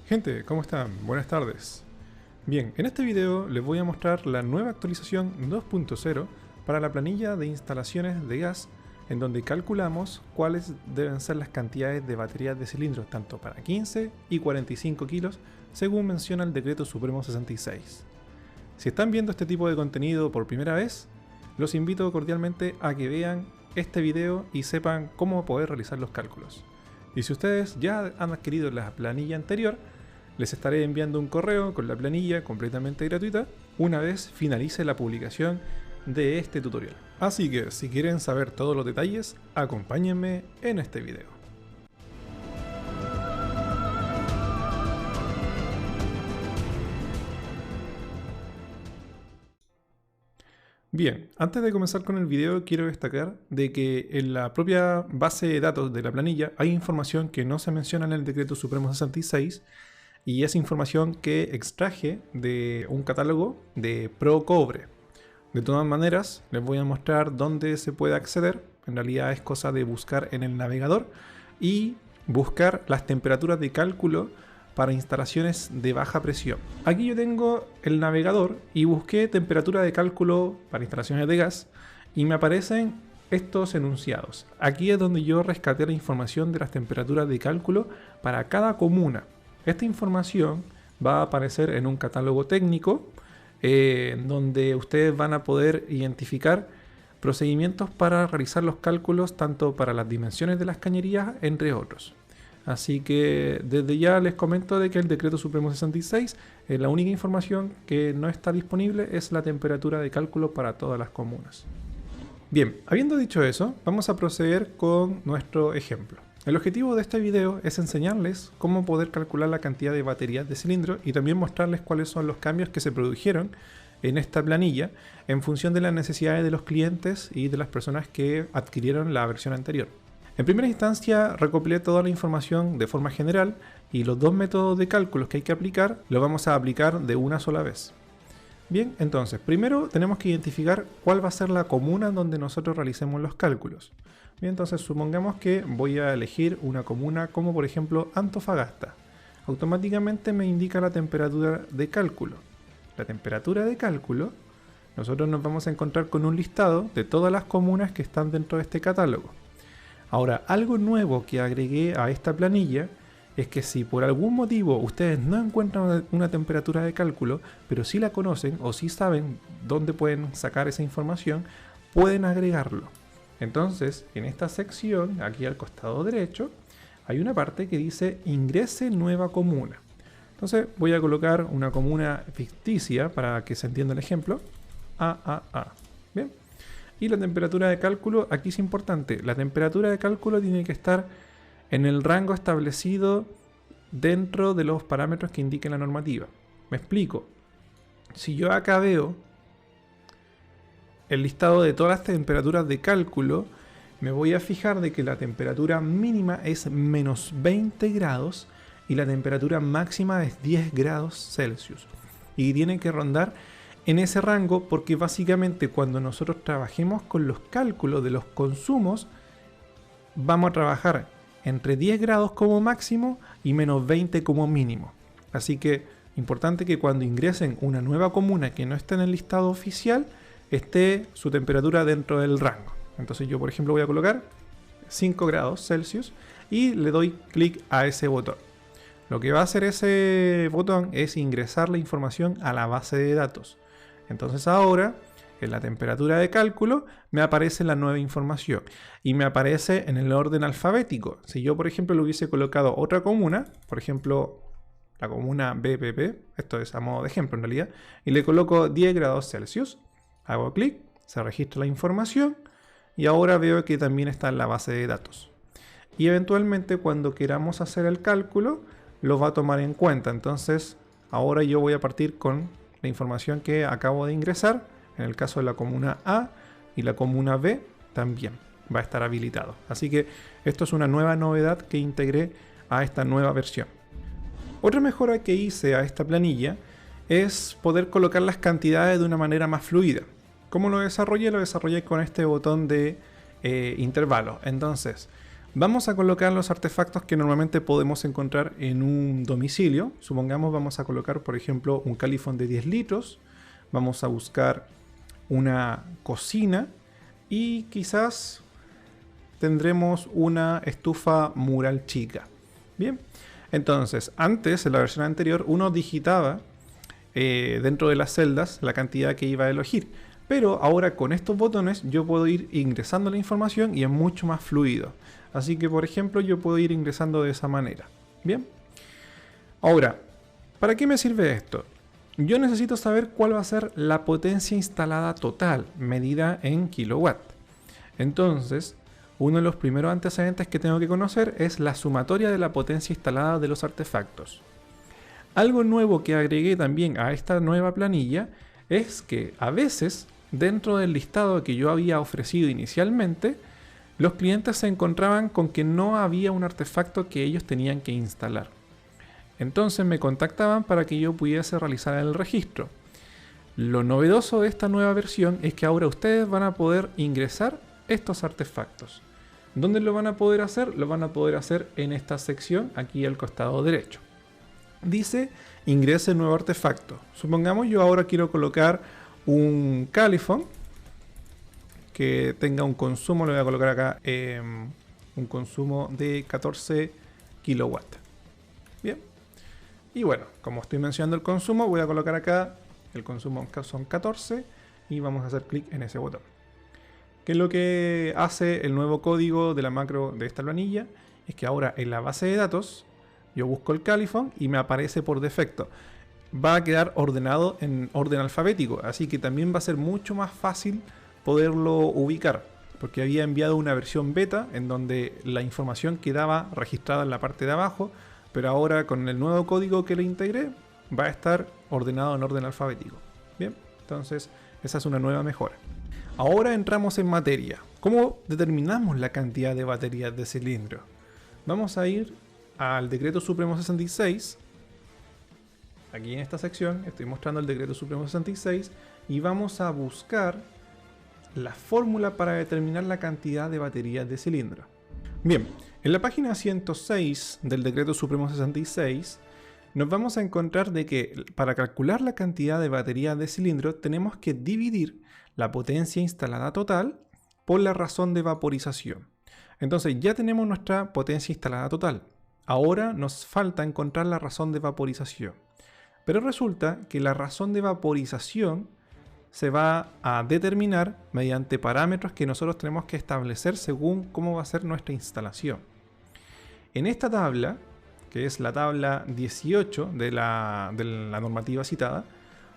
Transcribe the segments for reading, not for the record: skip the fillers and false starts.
Gente, ¿cómo están? Buenas tardes. Bien, en este video les voy a mostrar la nueva actualización 2.0 para la planilla de instalaciones de gas, en donde calculamos cuáles deben ser las cantidades de baterías de cilindros tanto para 15 y 45 kilos, según menciona el Decreto Supremo 66. Si están viendo este tipo de contenido por primera vez, los invito cordialmente a que vean este video y sepan cómo poder realizar los cálculos. Y si ustedes ya han adquirido la planilla anterior, les estaré enviando un correo con la planilla completamente gratuita una vez finalice la publicación de este tutorial. Así que si quieren saber todos los detalles, acompáñenme en este video. Bien, antes de comenzar con el video quiero destacar de que en la propia base de datos de la planilla hay información que no se menciona en el Decreto Supremo 66 y es información que extraje de un catálogo de ProCobre. De todas maneras, les voy a mostrar dónde se puede acceder. En realidad es cosa de buscar en el navegador y buscar las temperaturas de cálculo para instalaciones de baja presión. Aquí yo tengo el navegador y busqué temperatura de cálculo para instalaciones de gas y me aparecen estos enunciados. Aquí es donde yo rescaté la información de las temperaturas de cálculo para cada comuna. Esta información va a aparecer en un catálogo técnico donde ustedes van a poder identificar procedimientos para realizar los cálculos tanto para las dimensiones de las cañerías, entre otros. Así que desde ya les comento de que el Decreto Supremo 66, la única información que no está disponible es la temperatura de cálculo para todas las comunas. Bien, habiendo dicho eso, vamos a proceder con nuestro ejemplo. El objetivo de este video es enseñarles cómo poder calcular la cantidad de baterías de cilindro y también mostrarles cuáles son los cambios que se produjeron en esta planilla en función de las necesidades de los clientes y de las personas que adquirieron la versión anterior. En primera instancia recopilé toda la información de forma general y los dos métodos de cálculos que hay que aplicar los vamos a aplicar de una sola vez. Bien, entonces primero tenemos que identificar cuál va a ser la comuna donde nosotros realicemos los cálculos. Bien, entonces supongamos que voy a elegir una comuna como por ejemplo Antofagasta. Automáticamente me indica la temperatura de cálculo. La temperatura de cálculo, nosotros nos vamos a encontrar con un listado de todas las comunas que están dentro de este catálogo. Ahora, algo nuevo que agregué a esta planilla es que si por algún motivo ustedes no encuentran una temperatura de cálculo, pero sí la conocen o sí saben dónde pueden sacar esa información, pueden agregarlo. Entonces, en esta sección, aquí al costado derecho, hay una parte que dice ingrese nueva comuna. Entonces voy a colocar una comuna ficticia para que se entienda el ejemplo. AAA. Bien. Y la temperatura de cálculo, aquí es importante, la temperatura de cálculo tiene que estar en el rango establecido dentro de los parámetros que indique la normativa. Me explico. Si yo acá veo el listado de todas las temperaturas de cálculo, me voy a fijar de que la temperatura mínima es menos 20 grados y la temperatura máxima es 10 grados Celsius. Y tiene que rondar en ese rango porque básicamente cuando nosotros trabajemos con los cálculos de los consumos vamos a trabajar entre 10 grados como máximo y menos 20 como mínimo. Así que importante que cuando ingresen una nueva comuna que no esté en el listado oficial esté su temperatura dentro del rango. Entonces yo por ejemplo voy a colocar 5 grados Celsius y le doy clic a ese botón. Lo que va a hacer ese botón es ingresar la información a la base de datos. Entonces ahora, en la temperatura de cálculo, me aparece la nueva información y me aparece en el orden alfabético. Si yo, por ejemplo, le hubiese colocado otra comuna, por ejemplo, la comuna BPP, esto es a modo de ejemplo en realidad, y le coloco 10 grados Celsius, hago clic, se registra la información y ahora veo que también está en la base de datos. Y eventualmente cuando queramos hacer el cálculo, lo va a tomar en cuenta. Entonces, ahora yo voy a partir con la información que acabo de ingresar, en el caso de la comuna A y la comuna B también va a estar habilitado. Así que esto es una nueva novedad que integré a esta nueva versión. Otra mejora que hice a esta planilla es poder colocar las cantidades de una manera más fluida. ¿Cómo lo desarrollé? Lo desarrollé con este botón de intervalo. Entonces, Vamos a colocar los artefactos que normalmente podemos encontrar en un domicilio. Supongamos vamos a colocar, por ejemplo, un califón de 10 litros. Vamos a buscar una cocina y quizás tendremos una estufa mural chica. Bien, entonces antes, en la versión anterior, uno digitaba dentro de las celdas la cantidad que iba a elegir. Pero ahora con estos botones yo puedo ir ingresando la información y es mucho más fluido. Así que, por ejemplo, yo puedo ir ingresando de esa manera. Bien. Ahora, ¿para qué me sirve esto? Yo necesito saber cuál va a ser la potencia instalada total, medida en kilowatt. Entonces, uno de los primeros antecedentes que tengo que conocer es la sumatoria de la potencia instalada de los artefactos. Algo nuevo que agregué también a esta nueva planilla es que a veces, dentro del listado que yo había ofrecido inicialmente, los clientes se encontraban con que no había un artefacto que ellos tenían que instalar. Entonces me contactaban para que yo pudiese realizar el registro. Lo novedoso de esta nueva versión es que ahora ustedes van a poder ingresar estos artefactos. ¿Dónde lo van a poder hacer? Lo van a poder hacer en esta sección aquí al costado derecho. Dice ingrese nuevo artefacto. Supongamos yo ahora quiero colocar un califón que tenga un consumo, le voy a colocar acá un consumo de 14 kilowatts. Bien. Y bueno, como estoy mencionando el consumo, voy a colocar acá el consumo son 14 y vamos a hacer clic en ese botón. ¿Qué es lo que hace el nuevo código de la macro de esta planilla? Es que ahora en la base de datos yo busco el califón y me aparece por defecto. Va a quedar ordenado en orden alfabético, así que también va a ser mucho más fácil poderlo ubicar, porque había enviado una versión beta en donde la información quedaba registrada en la parte de abajo, pero ahora con el nuevo código que le integré va a estar ordenado en orden alfabético. Bien, entonces esa es una nueva mejora. Ahora entramos en materia. ¿Cómo determinamos la cantidad de baterías de cilindro? Vamos a ir al Decreto Supremo 66. Aquí en esta sección estoy mostrando el Decreto Supremo 66 y vamos a buscar la fórmula para determinar la cantidad de baterías de cilindro. Bien, en la página 106 del Decreto Supremo 66 nos vamos a encontrar de que para calcular la cantidad de baterías de cilindro tenemos que dividir la potencia instalada total por la razón de vaporización. Entonces ya tenemos nuestra potencia instalada total. Ahora nos falta encontrar la razón de vaporización. Pero resulta que la razón de vaporización se va a determinar mediante parámetros que nosotros tenemos que establecer según cómo va a ser nuestra instalación. En esta tabla, que es la tabla 18 de la normativa citada,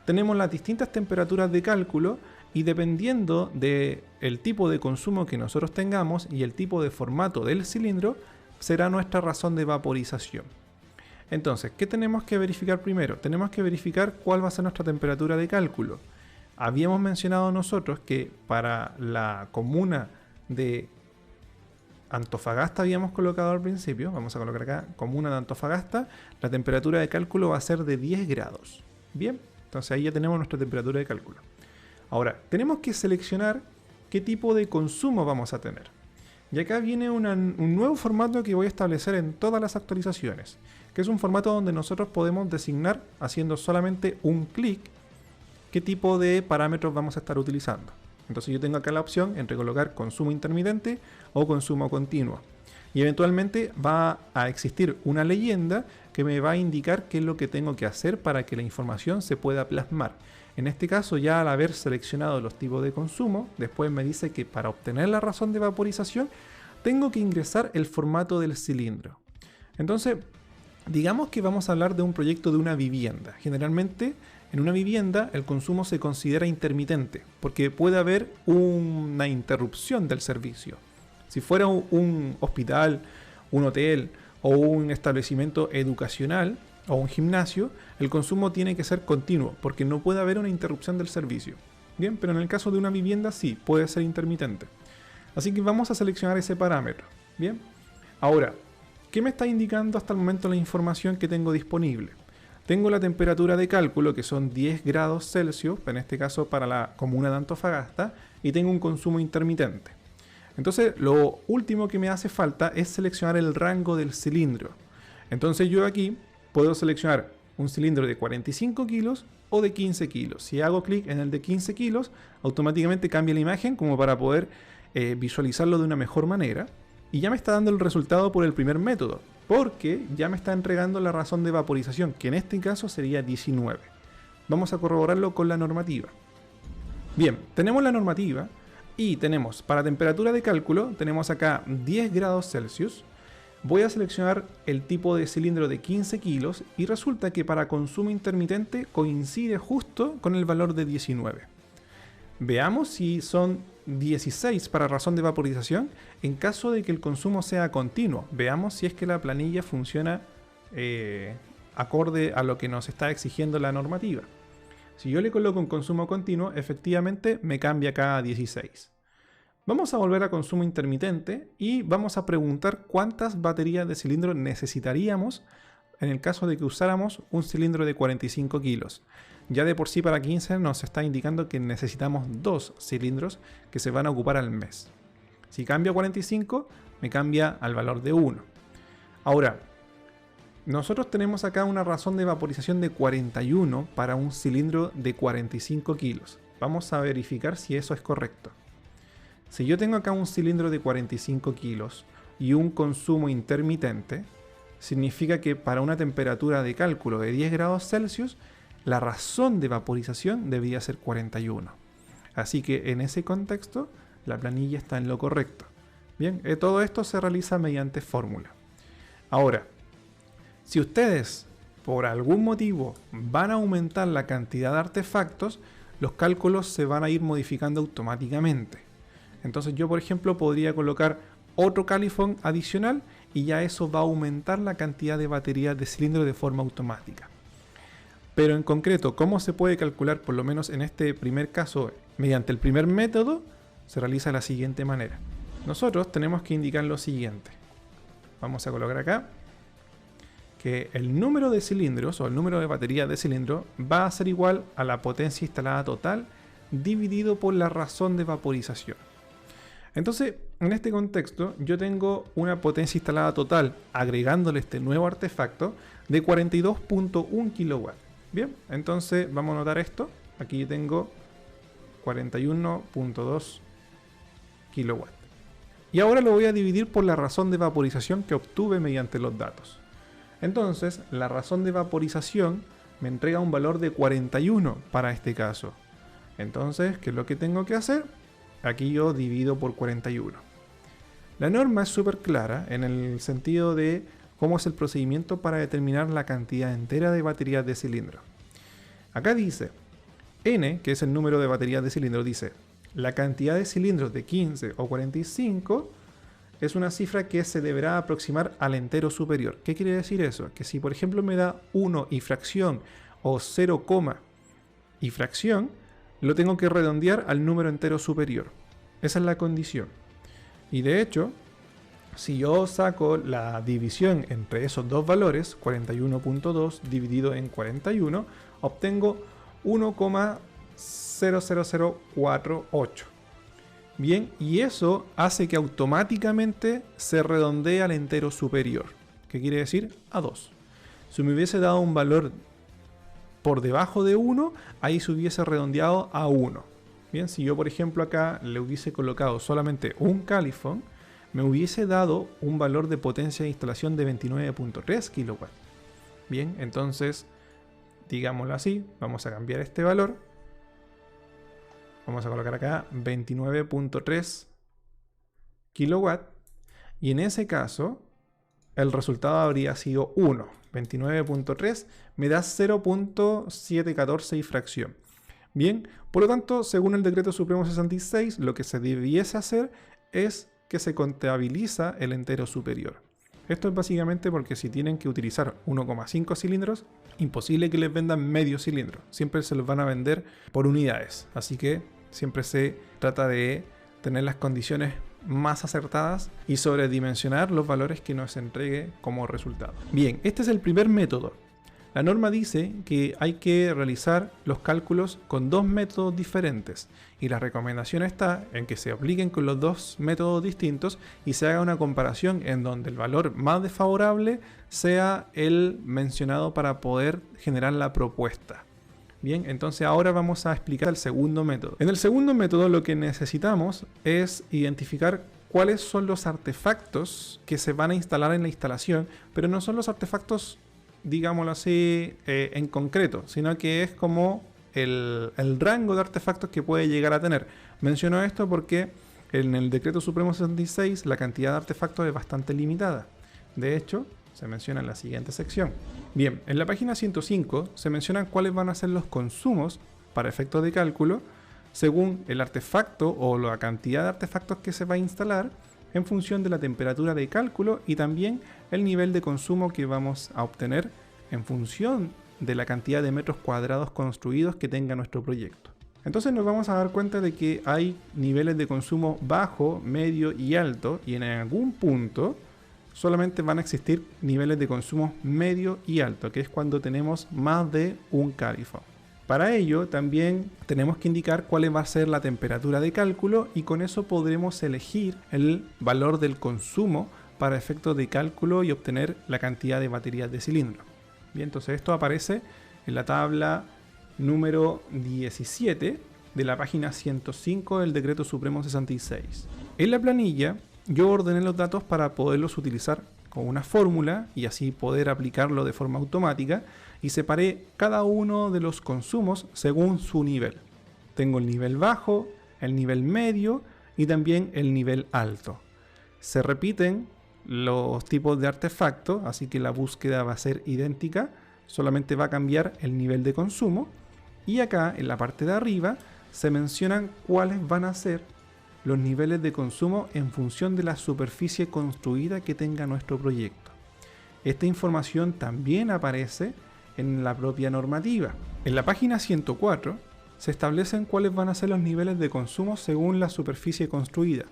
tenemos las distintas temperaturas de cálculo y dependiendo del tipo de consumo que nosotros tengamos y el tipo de formato del cilindro, será nuestra razón de vaporización. Entonces, ¿qué tenemos que verificar primero? Tenemos que verificar cuál va a ser nuestra temperatura de cálculo. Habíamos mencionado nosotros que para la comuna de Antofagasta habíamos colocado al principio, vamos a colocar acá, comuna de Antofagasta, la temperatura de cálculo va a ser de 10 grados. Bien, entonces ahí ya tenemos nuestra temperatura de cálculo. Ahora, tenemos que seleccionar qué tipo de consumo vamos a tener. Y acá viene un nuevo formato que voy a establecer en todas las actualizaciones, que es un formato donde nosotros podemos designar, haciendo solamente un clic, qué tipo de parámetros vamos a estar utilizando. Entonces yo tengo acá la opción entre colocar consumo intermitente o consumo continuo. Y eventualmente va a existir una leyenda que me va a indicar qué es lo que tengo que hacer para que la información se pueda plasmar. En este caso, ya al haber seleccionado los tipos de consumo, después me dice que para obtener la razón de vaporización tengo que ingresar el formato del cilindro. Entonces, digamos que vamos a hablar de un proyecto de una vivienda. Generalmente, en una vivienda el consumo se considera intermitente porque puede haber una interrupción del servicio. Si fuera un hospital, un hotel o un establecimiento educacional o un gimnasio, el consumo tiene que ser continuo porque no puede haber una interrupción del servicio. Bien, pero en el caso de una vivienda sí, puede ser intermitente. Así que vamos a seleccionar ese parámetro. Bien, ahora, ¿qué me está indicando hasta el momento la información que tengo disponible? Tengo la temperatura de cálculo, que son 10 grados Celsius, en este caso para la comuna de Antofagasta, y tengo un consumo intermitente. Entonces lo último que me hace falta es seleccionar el rango del cilindro. Entonces yo aquí puedo seleccionar un cilindro de 45 kilos o de 15 kilos. Si hago clic en el de 15 kilos, automáticamente cambia la imagen como para poder visualizarlo de una mejor manera. Y ya me está dando el resultado por el primer método, porque ya me está entregando la razón de vaporización, que en este caso sería 19. Vamos a corroborarlo con la normativa. Bien, tenemos la normativa y tenemos para temperatura de cálculo, tenemos acá 10 grados Celsius. Voy a seleccionar el tipo de cilindro de 15 kilos y resulta que para consumo intermitente coincide justo con el valor de 19. Veamos si son 16 para razón de vaporización en caso de que el consumo sea continuo. Veamos si es que la planilla funciona acorde a lo que nos está exigiendo la normativa. Si yo le coloco un consumo continuo, efectivamente me cambia acá a 16. Vamos a volver a consumo intermitente y vamos a preguntar cuántas baterías de cilindro necesitaríamos en el caso de que usáramos un cilindro de 45 kilos. Ya de por sí para 15 nos está indicando que necesitamos 2 cilindros que se van a ocupar al mes. Si cambio a 45, me cambia al valor de 1. Ahora, nosotros tenemos acá una razón de vaporización de 41 para un cilindro de 45 kilos. Vamos a verificar si eso es correcto. Si yo tengo acá un cilindro de 45 kilos y un consumo intermitente, significa que para una temperatura de cálculo de 10 grados Celsius, la razón de vaporización debería ser 41. Así que en ese contexto, la planilla está en lo correcto. Bien, todo esto se realiza mediante fórmula. Ahora, si ustedes por algún motivo van a aumentar la cantidad de artefactos, los cálculos se van a ir modificando automáticamente. Entonces yo, por ejemplo, podría colocar otro califón adicional y ya eso va a aumentar la cantidad de baterías de cilindro de forma automática. Pero en concreto, ¿cómo se puede calcular? Por lo menos en este primer caso, mediante el primer método, se realiza de la siguiente manera. Nosotros tenemos que indicar lo siguiente. Vamos a colocar acá que el número de cilindros o el número de baterías de cilindro va a ser igual a la potencia instalada total dividido por la razón de vaporización. Entonces, en este contexto, yo tengo una potencia instalada total, agregándole este nuevo artefacto, de 42.1 kW. Bien, entonces vamos a notar esto. Aquí tengo 41.2 kW. Y ahora lo voy a dividir por la razón de vaporización que obtuve mediante los datos. Entonces, la razón de vaporización me entrega un valor de 41 para este caso. Entonces, ¿qué es lo que tengo que hacer? Aquí yo divido por 41. La norma es súper clara en el sentido de cómo es el procedimiento para determinar la cantidad entera de baterías de cilindro. Acá dice, N, que es el número de baterías de cilindro, dice, la cantidad de cilindros de 15 o 45 es una cifra que se deberá aproximar al entero superior. ¿Qué quiere decir eso? Que si por ejemplo me da 1 y fracción o 0, y fracción, lo tengo que redondear al número entero superior. Esa es la condición. Y de hecho, si yo saco la división entre esos dos valores, 41.2 dividido en 41, obtengo 1,00048. Bien, y eso hace que automáticamente se redondee al entero superior. ¿Qué quiere decir? A 2. Si me hubiese dado un valor por debajo de 1, ahí se hubiese redondeado a 1. Bien, si yo por ejemplo acá le hubiese colocado solamente un califón, me hubiese dado un valor de potencia de instalación de 29.3 kW. Bien, entonces, digámoslo así, vamos a cambiar este valor. Vamos a colocar acá 29.3 kW. Y en ese caso, el resultado habría sido 1. 29.3 me da 0.714 y fracción. Bien, por lo tanto, según el Decreto Supremo 66, lo que se debiese hacer es que se contabiliza el entero superior. Esto es básicamente porque si tienen que utilizar 1,5 cilindros, imposible que les vendan medio cilindro. Siempre se los van a vender por unidades. Así que siempre se trata de tener las condiciones más acertadas y sobredimensionar los valores que nos entregue como resultado. Bien, este es el primer método. La norma dice que hay que realizar los cálculos con dos métodos diferentes y la recomendación está en que se apliquen con los dos métodos distintos y se haga una comparación en donde el valor más desfavorable sea el mencionado para poder generar la propuesta. Bien, entonces ahora vamos a explicar el segundo método. En el segundo método lo que necesitamos es identificar cuáles son los artefactos que se van a instalar en la instalación, pero no son los artefactos, digámoslo así, en concreto, sino que es como el rango de artefactos que puede llegar a tener. Menciono esto porque en el Decreto Supremo 66 la cantidad de artefactos es bastante limitada. De hecho, se menciona en la siguiente sección. Bien, en la página 105 se mencionan cuáles van a ser los consumos para efectos de cálculo según el artefacto o la cantidad de artefactos que se va a instalar en función de la temperatura de cálculo y también el nivel de consumo que vamos a obtener en función de la cantidad de metros cuadrados construidos que tenga nuestro proyecto. Entonces nos vamos a dar cuenta de que hay niveles de consumo bajo, medio y alto y en algún punto solamente van a existir niveles de consumo medio y alto, que es cuando tenemos más de un califón. Para ello también tenemos que indicar cuál va a ser la temperatura de cálculo y con eso podremos elegir el valor del consumo para efectos de cálculo y obtener la cantidad de baterías de cilindro. Bien, entonces esto aparece en la tabla número 17 de la página 105 del Decreto Supremo 66. En la planilla yo ordené los datos para poderlos utilizar con una fórmula y así poder aplicarlo de forma automática y separé cada uno de los consumos según su nivel. Tengo el nivel bajo, el nivel medio y también el nivel alto. Se repiten los tipos de artefactos, así que la búsqueda va a ser idéntica, solamente va a cambiar el nivel de consumo y acá en la parte de arriba se mencionan cuáles van a ser los niveles de consumo en función de la superficie construida que tenga nuestro proyecto. Esta información también aparece en la propia normativa. En la página 104 se establecen cuáles van a ser los niveles de consumo según la superficie construida.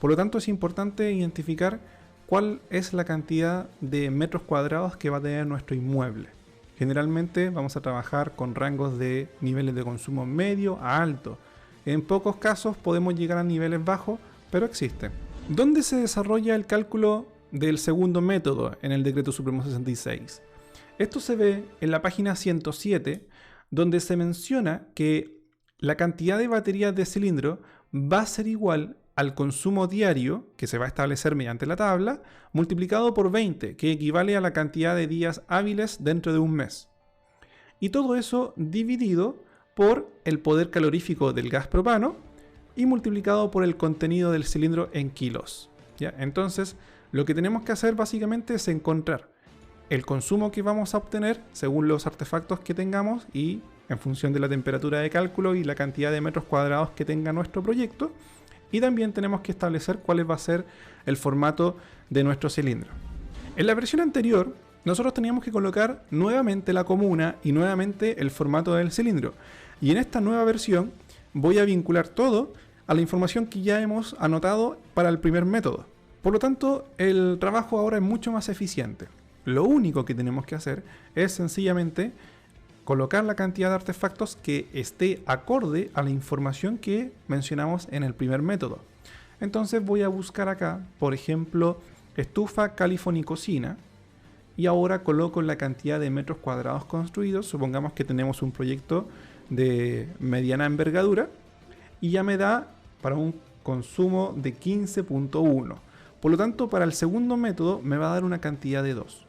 Por lo tanto, es importante identificar cuál es la cantidad de metros cuadrados que va a tener nuestro inmueble. Generalmente vamos a trabajar con rangos de niveles de consumo medio a alto. En pocos casos podemos llegar a niveles bajos, pero existen. ¿Dónde se desarrolla el cálculo del segundo método en el Decreto Supremo 66? Esto se ve en la página 107, donde se menciona que la cantidad de baterías de cilindro va a ser igual al consumo diario, que se va a establecer mediante la tabla, multiplicado por 20, que equivale a la cantidad de días hábiles dentro de un mes. Y todo eso dividido por el poder calorífico del gas propano y multiplicado por el contenido del cilindro en kilos. ¿Ya? Entonces, lo que tenemos que hacer básicamente es encontrar el consumo que vamos a obtener según los artefactos que tengamos y en función de la temperatura de cálculo y la cantidad de metros cuadrados que tenga nuestro proyecto. Y también tenemos que establecer cuál va a ser el formato de nuestro cilindro. En la versión anterior, nosotros teníamos que colocar nuevamente la comuna y nuevamente el formato del cilindro. Y en esta nueva versión voy a vincular todo a la información que ya hemos anotado para el primer método. Por lo tanto, el trabajo ahora es mucho más eficiente. Lo único que tenemos que hacer es sencillamente colocar la cantidad de artefactos que esté acorde a la información que mencionamos en el primer método. Entonces voy a buscar acá, por ejemplo, estufa, calefón y cocina. Y ahora coloco la cantidad de metros cuadrados construidos. Supongamos que tenemos un proyecto de mediana envergadura y ya me da para un consumo de 15.1. Por lo tanto, para el segundo método me va a dar una cantidad de 2.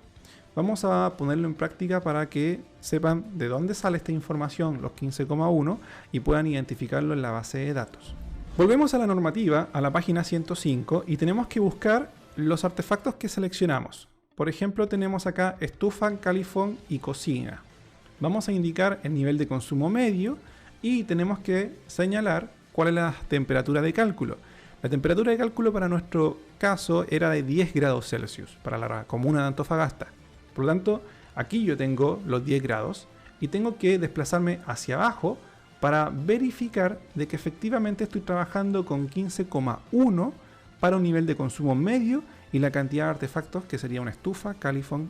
Vamos a ponerlo en práctica para que sepan de dónde sale esta información, los 15,1, y puedan identificarlo en la base de datos. Volvemos a la normativa, a la página 105, y tenemos que buscar los artefactos que seleccionamos. Por ejemplo, tenemos acá estufa, calefón y cocina. Vamos a indicar el nivel de consumo medio y tenemos que señalar cuál es la temperatura de cálculo. La temperatura de cálculo para nuestro caso era de 10 grados Celsius, para la comuna de Antofagasta. Por lo tanto, aquí yo tengo los 10 grados y tengo que desplazarme hacia abajo para verificar de que efectivamente estoy trabajando con 15,1 para un nivel de consumo medio y la cantidad de artefactos que sería una estufa, calefón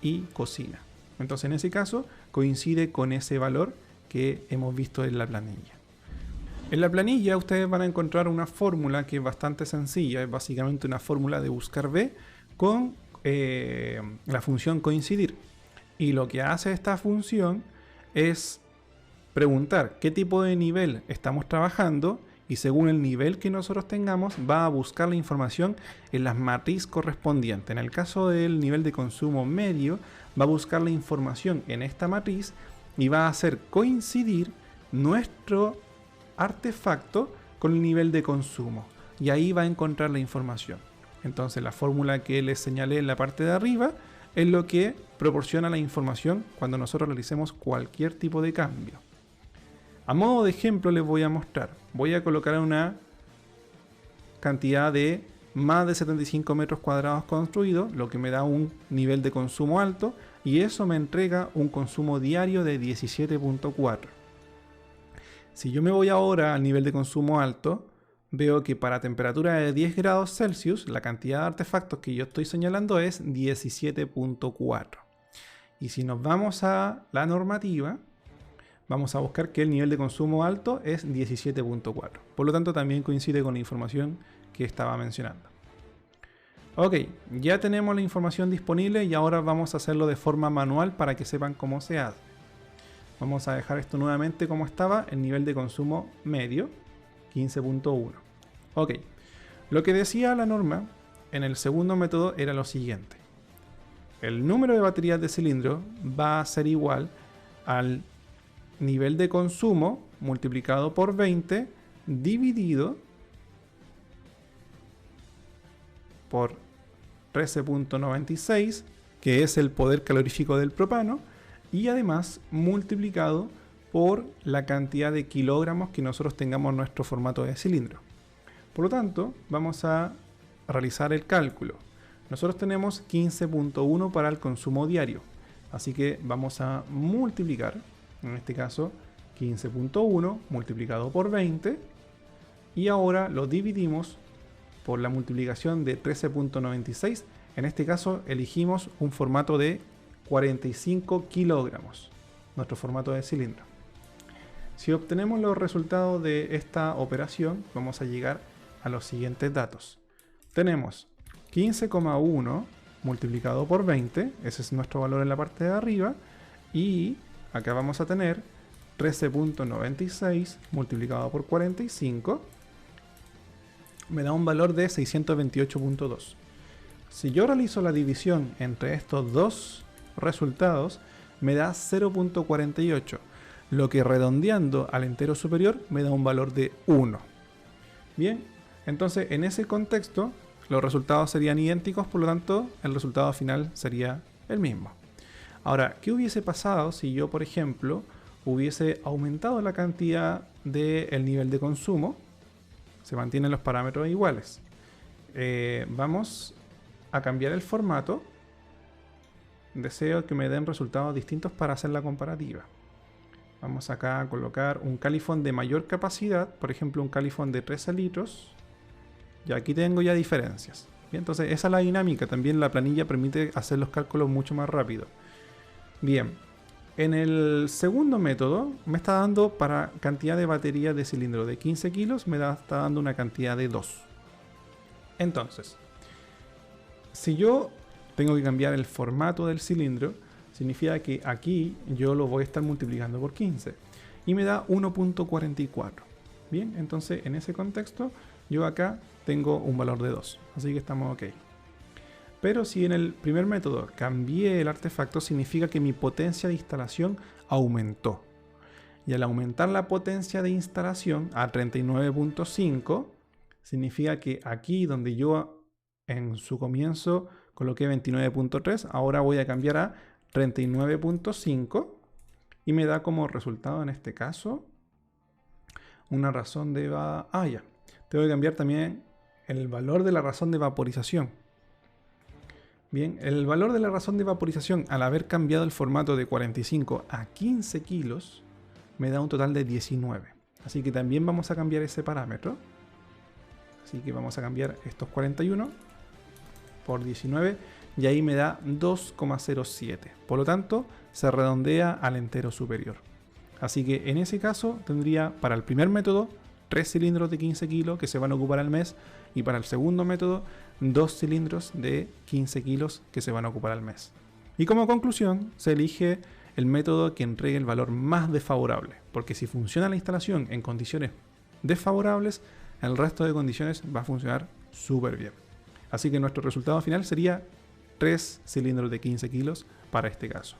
y cocina. Entonces en ese caso coincide con ese valor que hemos visto en la planilla. En la planilla ustedes van a encontrar una fórmula que es bastante sencilla, es básicamente una fórmula de buscar B con la función coincidir. Y lo que hace esta función es preguntar qué tipo de nivel estamos trabajando y según el nivel que nosotros tengamos va a buscar la información en las matrices correspondientes. En el caso del nivel de consumo medio va a buscar la información en esta matriz y va a hacer coincidir nuestro artefacto con el nivel de consumo y ahí va a encontrar la información. Entonces la fórmula que les señalé en la parte de arriba es lo que proporciona la información cuando nosotros realicemos cualquier tipo de cambio. A modo de ejemplo les voy a mostrar. Voy a colocar una cantidad de más de 75 metros cuadrados construidos, lo que me da un nivel de consumo alto y eso me entrega un consumo diario de 17.4. Si yo me voy ahora al nivel de consumo alto, veo que para temperatura de 10 grados Celsius la cantidad de artefactos que yo estoy señalando es 17.4. Y si nos vamos a la normativa, vamos a buscar que el nivel de consumo alto es 17.4. Por lo tanto, también coincide con la información que estaba mencionando. Ok, ya tenemos la información disponible y ahora vamos a hacerlo de forma manual para que sepan cómo se hace. Vamos a dejar esto nuevamente como estaba, el nivel de consumo medio, 15.1. Ok, lo que decía la norma en el segundo método era lo siguiente. El número de baterías de cilindro va a ser igual al nivel de consumo multiplicado por 20 dividido por 13.96, que es el poder calorífico del propano, y además multiplicado por la cantidad de kilogramos que nosotros tengamos en nuestro formato de cilindro. Por lo tanto, vamos a realizar el cálculo. Nosotros tenemos 15.1 para el consumo diario, así que vamos a multiplicar, en este caso 15.1 multiplicado por 20, y ahora lo dividimos por la multiplicación de 13.96. En este caso elegimos un formato de 45 kilogramos, nuestro formato de cilindro. Si obtenemos los resultados de esta operación, vamos a llegar a los siguientes datos. Tenemos 15,1 multiplicado por 20, ese es nuestro valor en la parte de arriba, y acá vamos a tener 13.96 multiplicado por 45, me da un valor de 628.2. Si yo realizo la división entre estos dos resultados, me da 0.48, lo que redondeando al entero superior me da un valor de 1. Bien, entonces en ese contexto los resultados serían idénticos, por lo tanto el resultado final sería el mismo. Ahora, ¿qué hubiese pasado si yo, por ejemplo, hubiese aumentado la cantidad del nivel de consumo? Se mantienen los parámetros iguales. Vamos a cambiar el formato. Deseo que me den resultados distintos para hacer la comparativa. Vamos acá a colocar un califón de mayor capacidad, por ejemplo un califón de 13 litros. Y aquí tengo ya diferencias. Bien, entonces esa es la dinámica. También la planilla permite hacer los cálculos mucho más rápido. Bien, en el segundo método me está dando para cantidad de batería de cilindro de 15 kilos, me está dando una cantidad de 2. Entonces, si yo tengo que cambiar el formato del cilindro, significa que aquí yo lo voy a estar multiplicando por 15 y me da 1.44. Bien, entonces en ese contexto yo acá tengo un valor de 2, así que estamos ok. Pero si en el primer método cambié el artefacto, significa que mi potencia de instalación aumentó. Y al aumentar la potencia de instalación a 39.5, significa que aquí donde yo en su comienzo coloqué 29.3, ahora voy a cambiar a 39.5 y me da como resultado en este caso una razón de... ya. Tengo que cambiar también el valor de la razón de vaporización. Bien, el valor de la razón de vaporización al haber cambiado el formato de 45 a 15 kilos me da un total de 19. Así que también vamos a cambiar ese parámetro. Así que vamos a cambiar estos 41 por 19 y ahí me da 2,07. Por lo tanto, se redondea al entero superior. Así que en ese caso tendría para el primer método 3 cilindros de 15 kilos que se van a ocupar al mes, y para el segundo método 2 cilindros de 15 kilos que se van a ocupar al mes. Y como conclusión se elige el método que entregue el valor más desfavorable, porque si funciona la instalación en condiciones desfavorables, el resto de condiciones va a funcionar súper bien. Así que nuestro resultado final sería 3 cilindros de 15 kilos para este caso.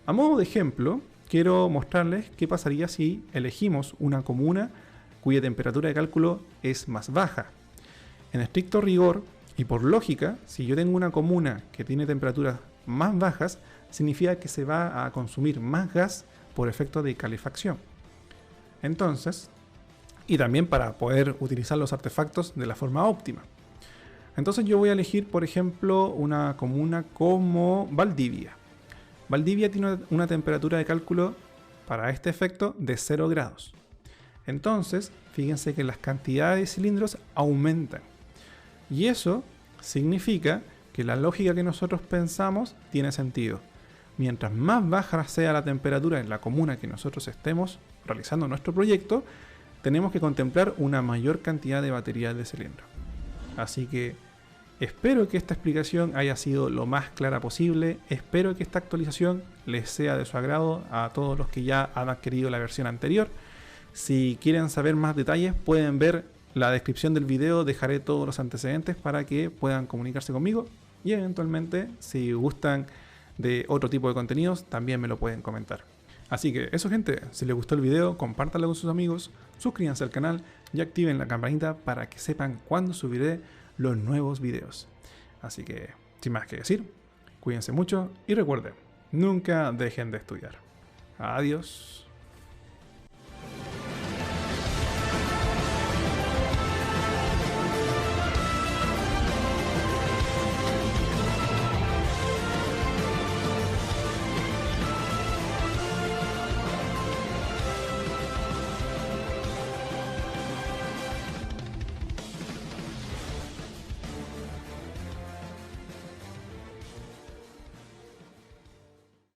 A modo de ejemplo, quiero mostrarles qué pasaría si elegimos una comuna cuya temperatura de cálculo es más baja. En estricto rigor y por lógica, si yo tengo una comuna que tiene temperaturas más bajas, significa que se va a consumir más gas por efecto de calefacción. Entonces, y también para poder utilizar los artefactos de la forma óptima. Entonces yo voy a elegir, por ejemplo, una comuna como Valdivia. Valdivia tiene una temperatura de cálculo para este efecto de 0 grados. Entonces, fíjense que las cantidades de cilindros aumentan. Y eso significa que la lógica que nosotros pensamos tiene sentido. Mientras más baja sea la temperatura en la comuna que nosotros estemos realizando nuestro proyecto, tenemos que contemplar una mayor cantidad de baterías de cilindro. Así que espero que esta explicación haya sido lo más clara posible. Espero que esta actualización les sea de su agrado a todos los que ya han adquirido la versión anterior. Si quieren saber más detalles, pueden ver la descripción del video, dejaré todos los antecedentes para que puedan comunicarse conmigo, y eventualmente, si gustan de otro tipo de contenidos, también me lo pueden comentar. Así que eso, gente, si les gustó el video, compártanlo con sus amigos, suscríbanse al canal y activen la campanita para que sepan cuando subiré los nuevos videos. Así que, sin más que decir, cuídense mucho y recuerden, nunca dejen de estudiar. Adiós.